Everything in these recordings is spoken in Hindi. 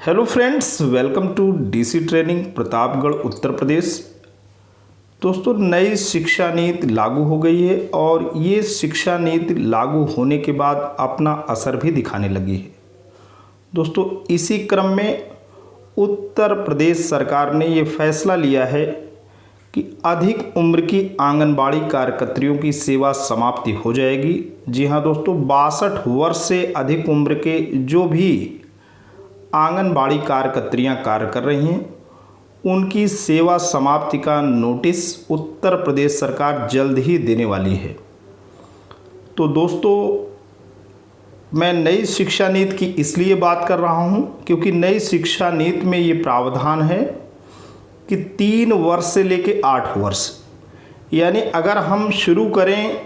Hello friends, welcome to DC training Pratapgarh Uttar Pradesh. दोस्तों, नई शिक्षा नीति लागू हो गई है और ये शिक्षा नीति लागू होने के बाद अपना असर भी दिखाने लगी है। दोस्तों, इसी क्रम में उत्तर प्रदेश सरकार ने ये फैसला लिया है कि अधिक उम्र की आंगनबाड़ी कार्यकर्तियों की सेवा समाप्ति हो जाएगी। जी हाँ दोस्तों, 62 वर्ष से अधिक उम्र के जो भी आंगनबाड़ी कार्यकर्तियाँ कार्य कर रही हैं उनकी सेवा समाप्ति का नोटिस उत्तर प्रदेश सरकार जल्द ही देने वाली है। तो दोस्तों, मैं नई शिक्षा नीति की इसलिए बात कर रहा हूं क्योंकि नई शिक्षा नीति में ये प्रावधान है कि 3 वर्ष से लेकर 8 वर्ष, यानी अगर हम शुरू करें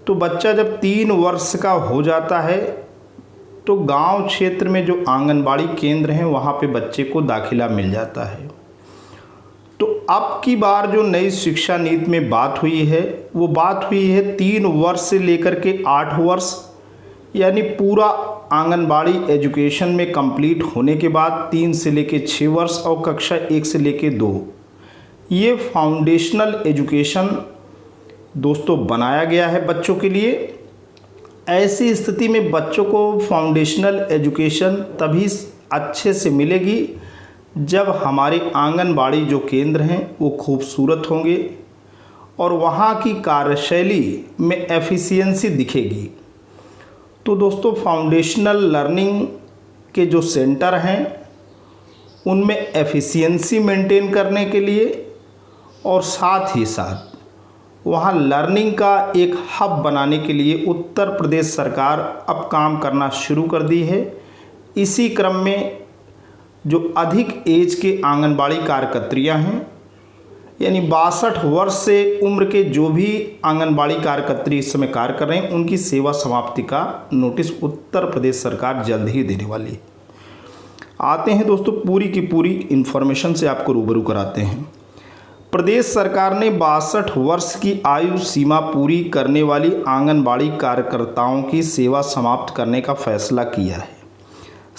तो बच्चा जब 3 वर्ष का हो जाता है तो गांव क्षेत्र में जो आंगनबाड़ी केंद्र हैं वहाँ पे बच्चे को दाखिला मिल जाता है। तो अब की बार जो नई शिक्षा नीति में बात हुई है वो बात हुई है 3 वर्ष से लेकर के 8 वर्ष, यानी पूरा आंगनबाड़ी एजुकेशन में कंप्लीट होने के बाद 3 से लेकर 6 वर्ष और कक्षा 1 से लेकर 2, ये फाउंडेशनल एजुकेशन दोस्तों बनाया गया है बच्चों के लिए। ऐसी स्थिति में बच्चों को फाउंडेशनल एजुकेशन तभी अच्छे से मिलेगी जब हमारे आंगनबाड़ी जो केंद्र हैं वो खूबसूरत होंगे और वहाँ की कार्यशैली में एफिशिएंसी दिखेगी। तो दोस्तों, फाउंडेशनल लर्निंग के जो सेंटर हैं उनमें एफिशिएंसी मेंटेन करने के लिए और साथ ही साथ वहाँ लर्निंग का एक हब बनाने के लिए उत्तर प्रदेश सरकार अब काम करना शुरू कर दी है। इसी क्रम में जो अधिक एज के आंगनबाड़ी कार्यकर्तियाँ हैं, यानी 62 वर्ष से उम्र के जो भी आंगनबाड़ी कार्यकर्त्री इस समय कार्य कर रहे हैं, उनकी सेवा समाप्ति का नोटिस उत्तर प्रदेश सरकार जल्द ही देने वाली है। आते हैं दोस्तों, पूरी की पूरी इन्फॉर्मेशन से आपको रूबरू कराते हैं। प्रदेश सरकार ने 62 वर्ष की आयु सीमा पूरी करने वाली आंगनबाड़ी कार्यकर्ताओं की सेवा समाप्त करने का फैसला किया है।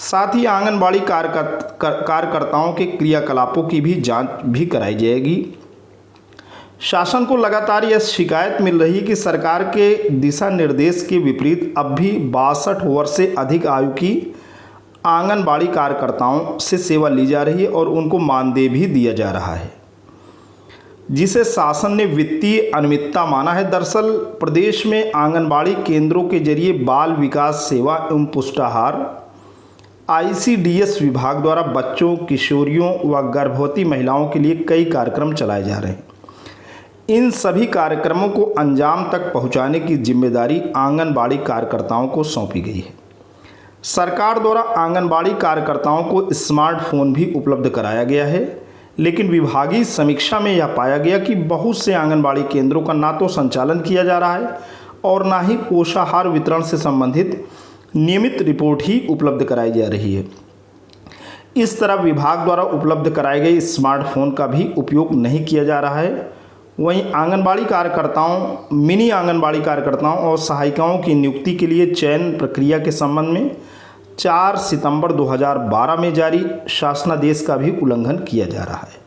साथ ही आंगनबाड़ी कार्यकर्ताओं के क्रियाकलापों की भी जांच भी कराई जाएगी। शासन को लगातार यह शिकायत मिल रही है कि सरकार के दिशा निर्देश के विपरीत अब भी 62 वर्ष से अधिक आयु की आंगनबाड़ी कार्यकर्ताओं से सेवा ली जा रही है और उनको मानदेय भी दिया जा रहा है, जिसे शासन ने वित्तीय अनियमितता माना है। दरअसल प्रदेश में आंगनबाड़ी केंद्रों के जरिए बाल विकास सेवा एवं पुष्टाहार ICDS विभाग द्वारा बच्चों, किशोरियों व गर्भवती महिलाओं के लिए कई कार्यक्रम चलाए जा रहे हैं। इन सभी कार्यक्रमों को अंजाम तक पहुंचाने की जिम्मेदारी आंगनबाड़ी कार्यकर्ताओं को सौंपी गई है। सरकार द्वारा आंगनबाड़ी कार्यकर्ताओं को स्मार्टफोन भी उपलब्ध कराया गया है, लेकिन विभागीय समीक्षा में यह पाया गया कि बहुत से आंगनबाड़ी केंद्रों का ना तो संचालन किया जा रहा है और ना ही पोषाहार वितरण से संबंधित नियमित रिपोर्ट ही उपलब्ध कराई जा रही है। इस तरह विभाग द्वारा उपलब्ध कराए गए स्मार्टफोन का भी उपयोग नहीं किया जा रहा है। वहीं आंगनबाड़ी कार्यकर्ताओं, मिनी आंगनबाड़ी कार्यकर्ताओं और सहायिकाओं की नियुक्ति के लिए चयन प्रक्रिया के संबंध में 4 सितंबर 2012 में जारी शासनादेश का भी उल्लंघन किया जा रहा है।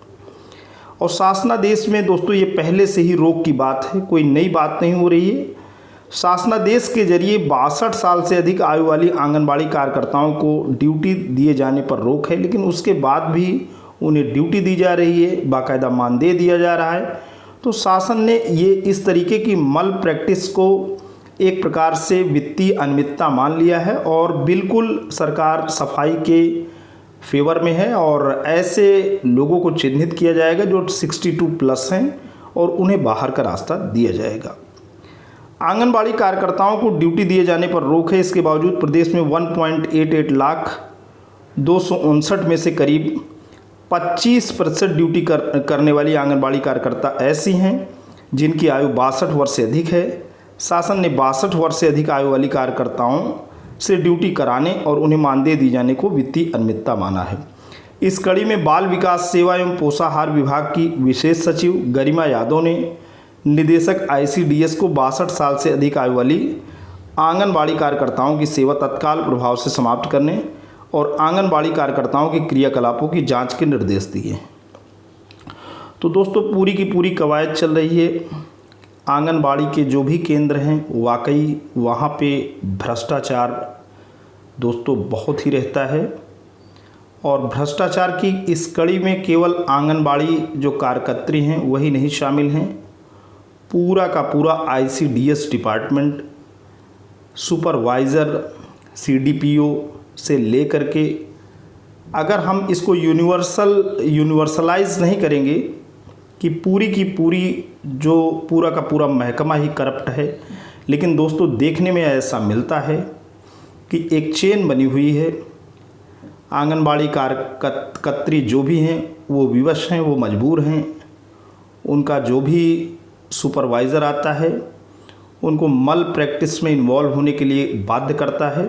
और शासनादेश में दोस्तों ये पहले से ही रोक की बात है, कोई नई बात नहीं हो रही है। शासनादेश के जरिए 62 साल से अधिक आयु वाली आंगनबाड़ी कार्यकर्ताओं को ड्यूटी दिए जाने पर रोक है, लेकिन उसके बाद भी उन्हें ड्यूटी दी जा रही है, बाकायदा मानदेय दिया जा रहा है। तो शासन ने ये इस तरीके की मल प्रैक्टिस को एक प्रकार से वित्तीय अनियमितता मान लिया है और बिल्कुल सरकार सफाई के फेवर में है और ऐसे लोगों को चिन्हित किया जाएगा जो 62+ हैं और उन्हें बाहर का रास्ता दिया जाएगा। आंगनबाड़ी कार्यकर्ताओं को ड्यूटी दिए जाने पर रोक है। इसके बावजूद प्रदेश में 1.88 लाख 259 में से करीब 25% ड्यूटी करने वाली आंगनबाड़ी कार्यकर्ता ऐसी हैं जिनकी आयु 62 वर्ष से अधिक है। शासन ने 62 वर्ष से अधिक आयु वाली कार्यकर्ताओं से ड्यूटी कराने और उन्हें मानदेय दिए जाने को वित्तीय अनियमितता माना है। इस कड़ी में बाल विकास सेवा एवं पोषाहार विभाग की विशेष सचिव गरिमा यादव ने निदेशक ICDS को 62 साल से अधिक आयु वाली आंगनबाड़ी कार्यकर्ताओं की सेवा तत्काल प्रभाव से समाप्त करने और आंगनबाड़ी कार्यकर्ताओं के क्रियाकलापों की जांच के निर्देश दिए। तो दोस्तों पूरी की पूरी कवायद चल रही है। आंगनबाड़ी के जो भी केंद्र हैं वाकई वहाँ पे भ्रष्टाचार दोस्तों बहुत ही रहता है, और भ्रष्टाचार की इस कड़ी में केवल आंगनबाड़ी जो कार्यकर्त्री हैं वही नहीं शामिल हैं, पूरा का पूरा ICDS डिपार्टमेंट, सुपरवाइज़र, CDPO से लेकर के, अगर हम इसको यूनिवर्सलाइज नहीं करेंगे कि पूरी की पूरी जो पूरा का पूरा महकमा ही करप्ट है, लेकिन दोस्तों देखने में ऐसा मिलता है कि एक चेन बनी हुई है। आंगनबाड़ी कार्यकर्त्री जो भी हैं वो विवश हैं, वो मजबूर हैं। उनका जो भी सुपरवाइज़र आता है उनको मल प्रैक्टिस में इन्वॉल्व होने के लिए बाध्य करता है,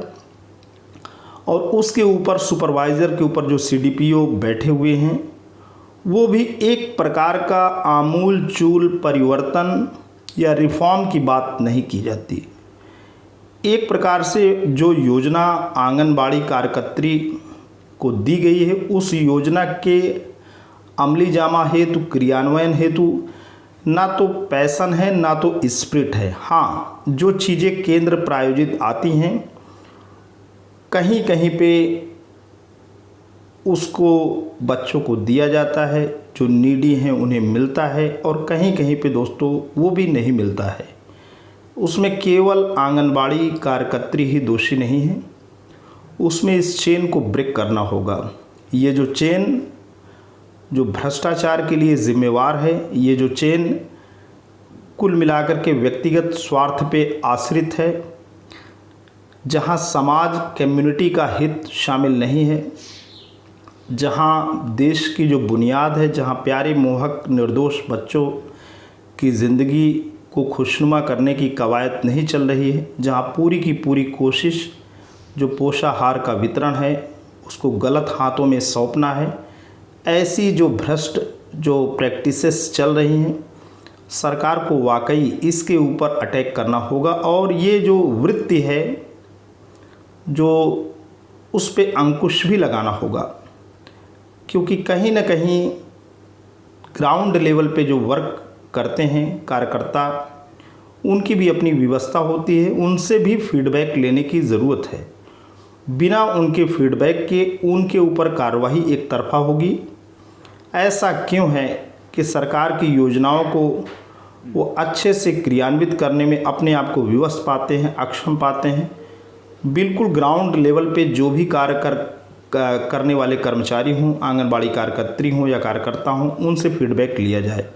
और उसके ऊपर सुपरवाइज़र के ऊपर जो CDPO बैठे हुए हैं वो भी एक प्रकार का आमूल चूल परिवर्तन या रिफॉर्म की बात नहीं की जाती। एक प्रकार से जो योजना आंगनबाड़ी कार्यकर्त्री को दी गई है उस योजना के अमली जामा हेतु, क्रियान्वयन हेतु ना तो पैशन है ना तो स्पिरिट है। हाँ, जो चीज़ें केंद्र प्रायोजित आती हैं कहीं कहीं पे उसको बच्चों को दिया जाता है, जो नीडी हैं उन्हें मिलता है, और कहीं कहीं पे दोस्तों वो भी नहीं मिलता है। उसमें केवल आंगनबाड़ी कार्यकर्त्री ही दोषी नहीं है, उसमें इस चेन को ब्रेक करना होगा। ये जो चेन जो भ्रष्टाचार के लिए जिम्मेवार है, ये जो चेन कुल मिलाकर के व्यक्तिगत स्वार्थ पे आश्रित है, जहाँ समाज कम्युनिटी का हित शामिल नहीं है, जहाँ देश की जो बुनियाद है, जहाँ प्यारे मोहक निर्दोष बच्चों की ज़िंदगी को खुशनुमा करने की कवायद नहीं चल रही है, जहाँ पूरी की पूरी कोशिश जो पोषाहार का वितरण है उसको गलत हाथों में सौंपना है, ऐसी जो भ्रष्ट जो प्रैक्टिसेस चल रही हैं, सरकार को वाकई इसके ऊपर अटैक करना होगा। और ये जो वृत्ति है जो उस पे अंकुश भी लगाना होगा, क्योंकि कहीं ना कहीं ग्राउंड लेवल पे जो वर्क करते हैं कार्यकर्ता, उनकी भी अपनी व्यवस्था होती है, उनसे भी फीडबैक लेने की ज़रूरत है। बिना उनके फीडबैक के उनके ऊपर कार्रवाई एक तरफा होगी। ऐसा क्यों है कि सरकार की योजनाओं को वो अच्छे से क्रियान्वित करने में अपने आप को विवश पाते हैं, अक्षम पाते हैं। बिल्कुल ग्राउंड लेवल पे जो भी कार्य करने वाले कर्मचारी हों, आंगनबाड़ी कार्यकर्त्री हों या कार्यकर्ता हों, उनसे फीडबैक लिया जाए,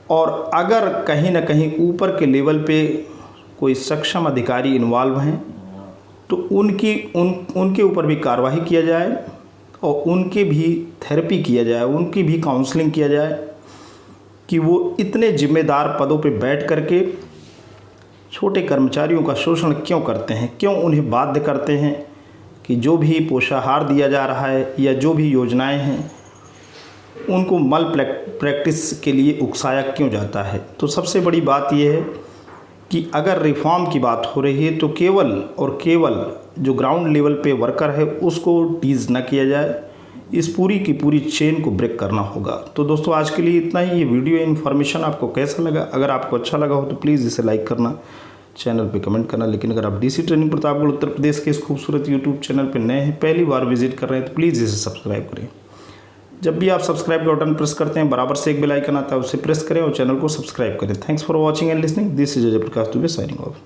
और अगर कहीं ना कहीं ऊपर के लेवल पे कोई सक्षम अधिकारी इन्वॉल्व हैं तो उनके ऊपर भी कार्रवाई किया जाए, और उनके भी थेरेपी किया जाए, उनकी भी काउंसलिंग किया जाए कि वो इतने जिम्मेदार पदों पे बैठ करके छोटे कर्मचारियों का शोषण क्यों करते हैं, क्यों उन्हें बाध्य करते हैं कि जो भी पोषाहार दिया जा रहा है या जो भी योजनाएं हैं उनको मल प्रैक्टिस के लिए उकसाया क्यों जाता है। तो सबसे बड़ी बात यह है कि अगर रिफॉर्म की बात हो रही है तो केवल और केवल जो ग्राउंड लेवल पे वर्कर है उसको टीज़ न किया जाए, इस पूरी की पूरी चेन को ब्रेक करना होगा। तो दोस्तों आज के लिए इतना ही। ये वीडियो इन्फॉर्मेशन आपको कैसा लगा? अगर आपको अच्छा लगा हो तो प्लीज़ इसे लाइक करना, चैनल पे कमेंट करना। लेकिन अगर आप DC ट्रेनिंग प्रतापगढ़ उत्तर प्रदेश के इस खूबसूरत यूट्यूब चैनल पे नए हैं, पहली बार विजिट कर रहे हैं, तो प्लीज़ इसे सब्सक्राइब करें। जब भी आप सब्सक्राइब का बटन प्रेस करते हैं बराबर से एक बेल आइकन आता है, उसे प्रेस करें और चैनल को सब्सक्राइब करें। Thanks for watching and listening. This is Ajay Prakash Dubey signing off.